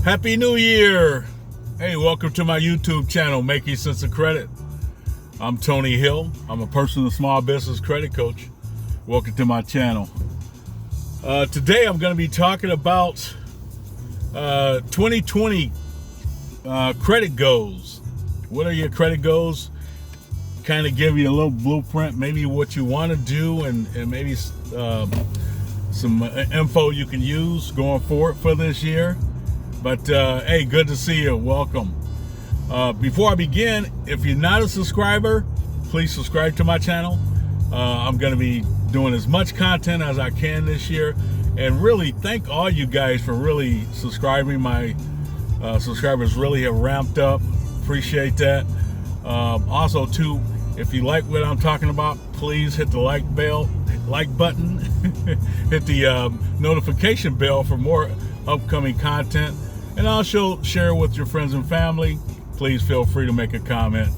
Happy New Year! Hey, welcome to my YouTube channel, Making Sense of Credit. I'm Tony Hill. I'm a personal small business credit coach. Welcome to my channel. Today I'm going to be talking about 2020 credit goals. What are your credit goals? Kind of give you a little blueprint, maybe what you want to do, and maybe some info you can use going forward for this year. But hey, good to see you. Welcome. Before I begin, if you're not a subscriber, please subscribe to my channel. I'm going to be doing as much content as I can this year, and really thank all you guys for really subscribing. My subscribers really have ramped up. Appreciate that. Also, too, if you like what I'm talking about, please hit the like button, hit the notification bell for more upcoming content, and also share it with your friends and family. Please feel free to make a comment.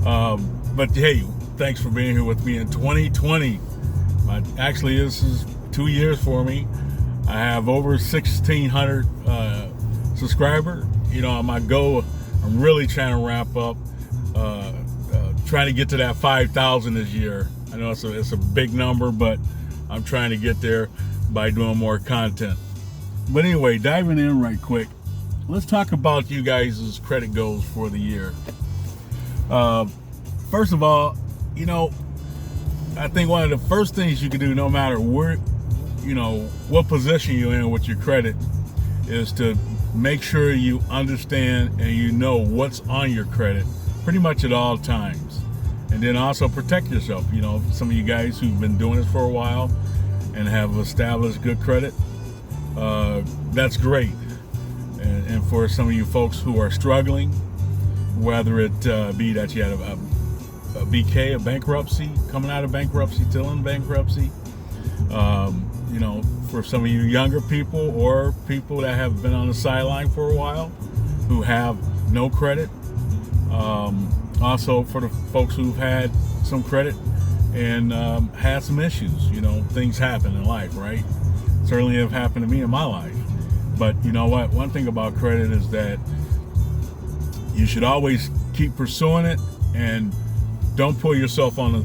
But hey, thanks for being here with me in 2020. Actually, this is 2 years for me. I have over 1,600 subscribers. You know, my goal, I'm really trying to ramp up, trying to get to that 5,000 this year. I know it's a big number, but I'm trying to get there by doing more content. But anyway, diving in right quick, let's talk about you guys' credit goals for the year. First of all, you know, I think one of the first things you can do, no matter where, you know, what position you're in with your credit, is to make sure you understand and you know what's on your credit pretty much at all times. And then also protect yourself. You know, some of you guys who've been doing this for a while and have established good credit, that's great. And for some of you folks who are struggling, whether it be that you had a BK, a bankruptcy, coming out of bankruptcy, still in bankruptcy, you know, for some of you younger people or people that have been on the sideline for a while who have no credit. Also for the folks who've had some credit and had some issues. You know, things happen in life, right? Certainly have happened to me in my life. But you know what? One thing about credit is that you should always keep pursuing it, and don't pull yourself onto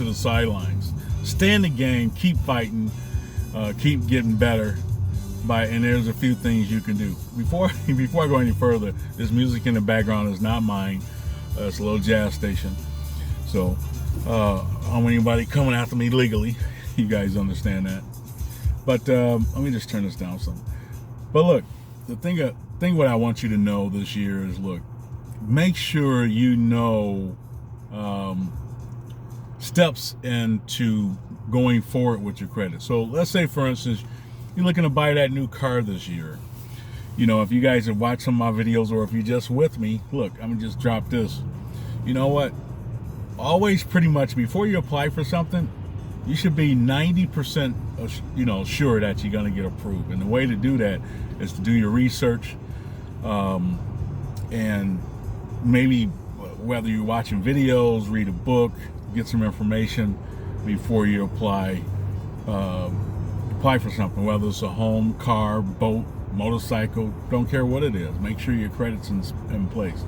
the sidelines. Stay in the game, keep fighting, keep getting better. And there's a few things you can do. Before I go any further, this music in the background is not mine. It's a little jazz station. So I don't want anybody coming after me legally. You guys understand that. But let me just turn this down some. But look, the thing what I want you to know this year is, look, make sure you know steps into going forward with your credit. So let's say, for instance, you're looking to buy that new car this year. You know, if you guys have watched some of my videos, or if you're just with me, look, I'm gonna just drop this. You know what? Always, pretty much, before you apply for something, you should be 90% sure that you're gonna get approved. And the way to do that is to do your research, and maybe whether you're watching videos, read a book, get some information before you apply for something, whether it's a home, car, boat, motorcycle, don't care what it is. Make sure your credit's in place.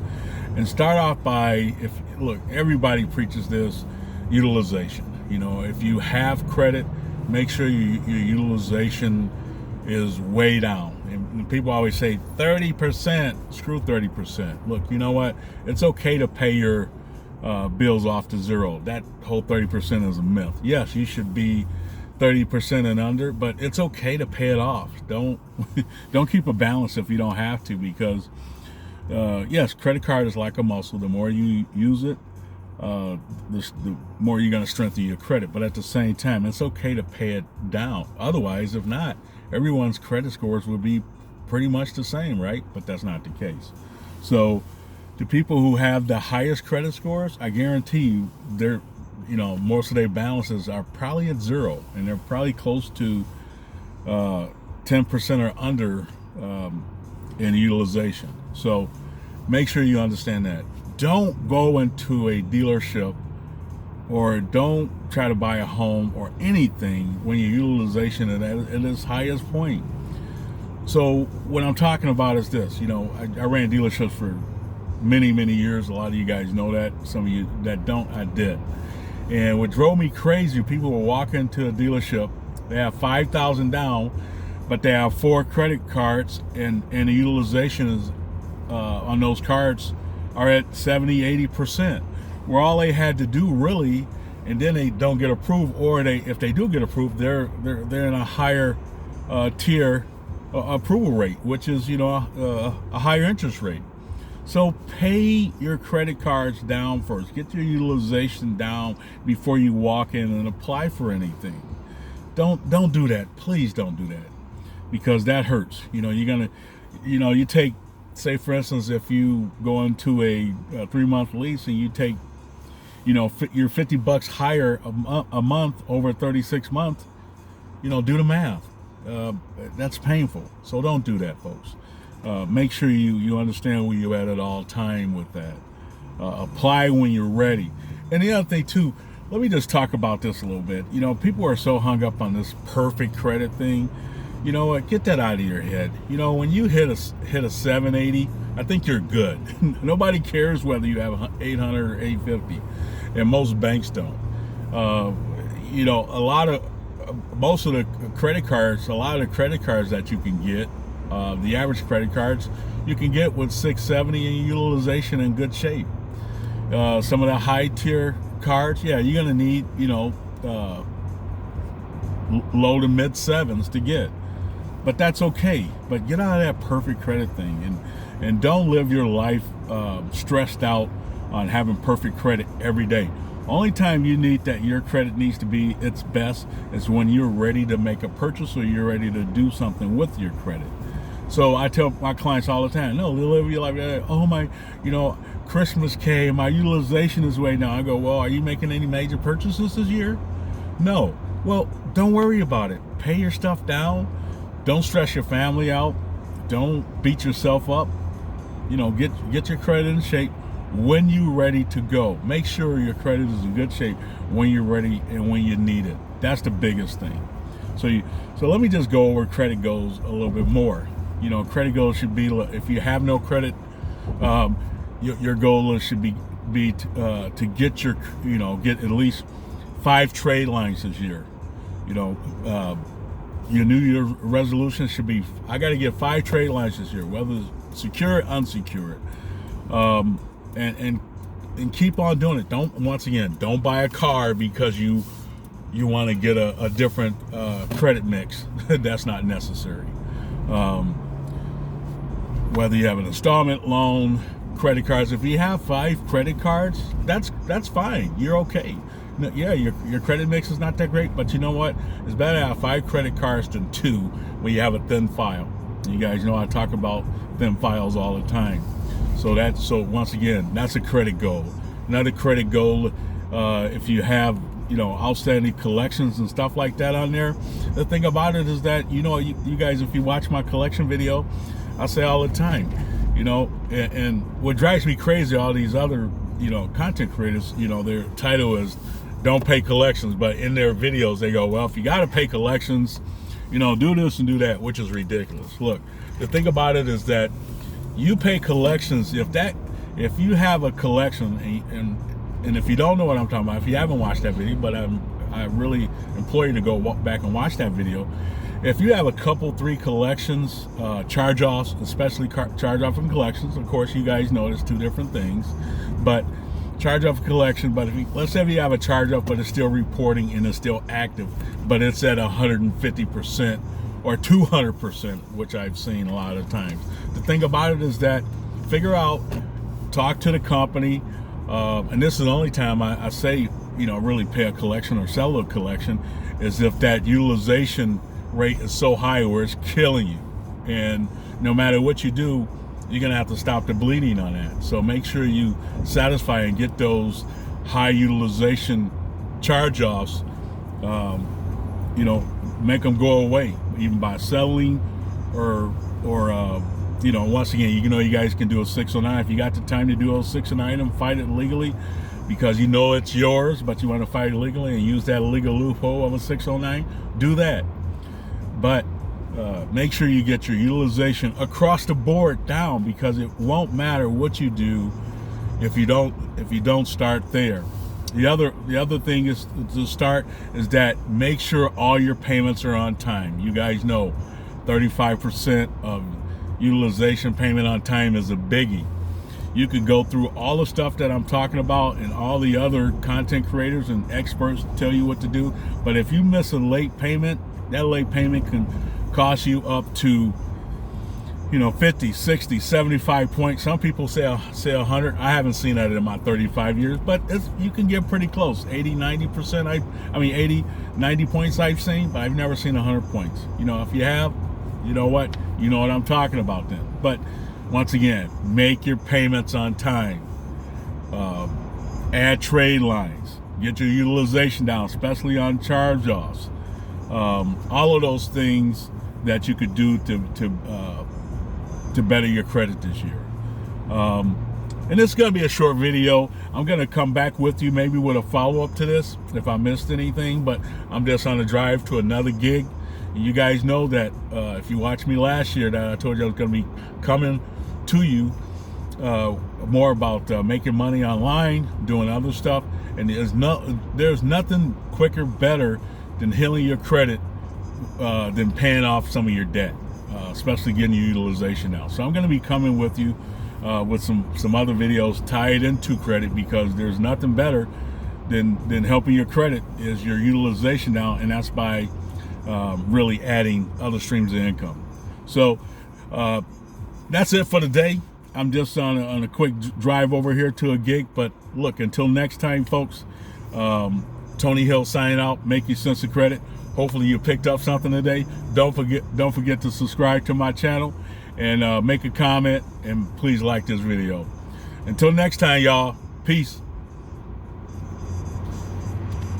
And start off by, look, everybody preaches this, utilization. You know, if you have credit, make sure your utilization is way down. And people always say 30%, screw 30%. Look, you know what? It's okay to pay your bills off to zero. That whole 30% is a myth. Yes, you should be 30% and under, but it's okay to pay it off. Don't keep a balance if you don't have to, because yes, credit card is like a muscle. The more you use it, the more you're going to strengthen your credit. But at the same time, it's okay to pay it down. Otherwise, if not, everyone's credit scores would be pretty much the same, right? But that's not the case. So the people who have the highest credit scores, I guarantee you, most of their balances are probably at zero, and they're probably close to 10% or under in utilization. So make sure you understand that. Don't go into a dealership or don't try to buy a home or anything when your utilization is at its highest point. So what I'm talking about is this. I ran dealerships for many, many years. A lot of you guys know that. Some of you that don't, I did. And what drove me crazy, people will walk into a dealership, they have $5,000 down, but they have 4 credit cards, and the utilization is on those cards are at 70-80%. Where all they had to do really, and then they don't get approved, or if they do get approved, they're in a higher tier approval rate, which is a higher interest rate. So pay your credit cards down first. Get your utilization down before you walk in and apply for anything. Don't do that. Please don't do that, because that hurts. You're gonna, you take, say for instance, if you go into a 3-month lease and you take, you're $50 higher a month over 36 months. Do the math. That's painful. So don't do that, folks. Make sure you understand where you're at all time with that. Apply when you're ready. And the other thing too, let me just talk about this a little bit. People are so hung up on this perfect credit thing. You know what? Get that out of your head. When you hit a 780, I think you're good. Nobody cares whether you have 800 or 850, and most banks don't. Most of the credit cards, a lot of the credit cards that you can get, the average credit cards you can get with 670 and utilization in good shape. Some of the high tier cards, yeah, you're gonna need low to mid 7s to get, but that's okay. But get out of that perfect credit thing, and don't live your life stressed out on having perfect credit every day. Only time you need that your credit needs to be its best is when you're ready to make a purchase or you're ready to do something with your credit. So I tell my clients all the time, no, live your life. Oh my, Christmas came, my utilization is way down. I go, well, are you making any major purchases this year? No. Well, don't worry about it. Pay your stuff down. Don't stress your family out. Don't beat yourself up. Get your credit in shape when you're ready to go. Make sure your credit is in good shape when you're ready and when you need it. That's the biggest thing. So let me just go over credit goals a little bit more. Credit goals should be, if you have no credit, your goal should be to get get at least 5 trade lines this year. Your New Year resolution should be, I got to get 5 trade lines this year, whether it's secure or unsecured. And keep on doing it. Don't buy a car because you want to get a different credit mix. That's not necessary. Whether you have an installment loan, credit cards, if you have 5 credit cards, that's fine. You're okay. Yeah, your credit mix is not that great, but you know what? It's better to have 5 credit cards than 2 when you have a thin file. You guys know I talk about thin files all the time. So once again, that's a credit goal. Another credit goal, if you have outstanding collections and stuff like that on there. The thing about it is that you guys, if you watch my collection video, I say all the time, and what drives me crazy, all these other content creators, their title is "Don't Pay Collections," but in their videos they go, well, if you got to pay collections, do this and do that, which is ridiculous. Look, the thing about it is that you pay collections if you have a collection, and if you don't know what I'm talking about, if you haven't watched that video, but I really implore you to go back and watch that video. If you have a couple, 3 collections, charge-offs, especially charge-off and collections, of course you guys know there's 2 different things, but charge-off and collection, but let's say if you have a charge-off but it's still reporting and it's still active, but it's at 150% or 200%, which I've seen a lot of times. The thing about it is that talk to the company, and this is the only time I say, really pay a collection or sell a collection, is if that utilization rate is so high where it's killing you. And no matter what you do, you're going to have to stop the bleeding on that. So make sure you satisfy and get those high utilization charge-offs, make them go away, even by selling or once again, you guys can do a 609. If you got the time to do a 609 and fight it legally, because you know it's yours, but you want to fight illegally and use that illegal loophole of a 609, do that. But make sure you get your utilization across the board down, because it won't matter what you do if you don't start there. The other thing is to start is that make sure all your payments are on time. You guys know 35% of utilization payment on time is a biggie. You could go through all the stuff that I'm talking about, and all the other content creators and experts tell you what to do. But if you miss a late payment, that late payment can cost you up to 50, 60, 75 points. Some people say 100. I haven't seen that in my 35 years, but you can get pretty close. 80, 90%. 80, 90 points I've seen, but I've never seen 100 points. If you have, you know what I'm talking about then. But once again, make your payments on time. Add trade lines. Get your utilization down, especially on charge-offs. All of those things that you could do to better your credit this year. And it's going to be a short video. I'm going to come back with you maybe with a follow-up to this if I missed anything, but I'm just on a drive to another gig. And you guys know that if you watched me last year, that I told you I was going to be coming to you more about making money online, doing other stuff. And there's nothing quicker, better than healing your credit than paying off some of your debt. Especially getting your utilization out. So I'm going to be coming with you with some other videos tied into credit, because there's nothing better than helping your credit is your utilization down, and that's by really adding other streams of income. So that's it for today. I'm just on a quick drive over here to a gig, but look, until next time, folks, Tony Hill signing out. Make your sense of credit. Hopefully you picked up something today. Don't forget to subscribe to my channel and make a comment, and please like this video. Until next time, y'all. Peace.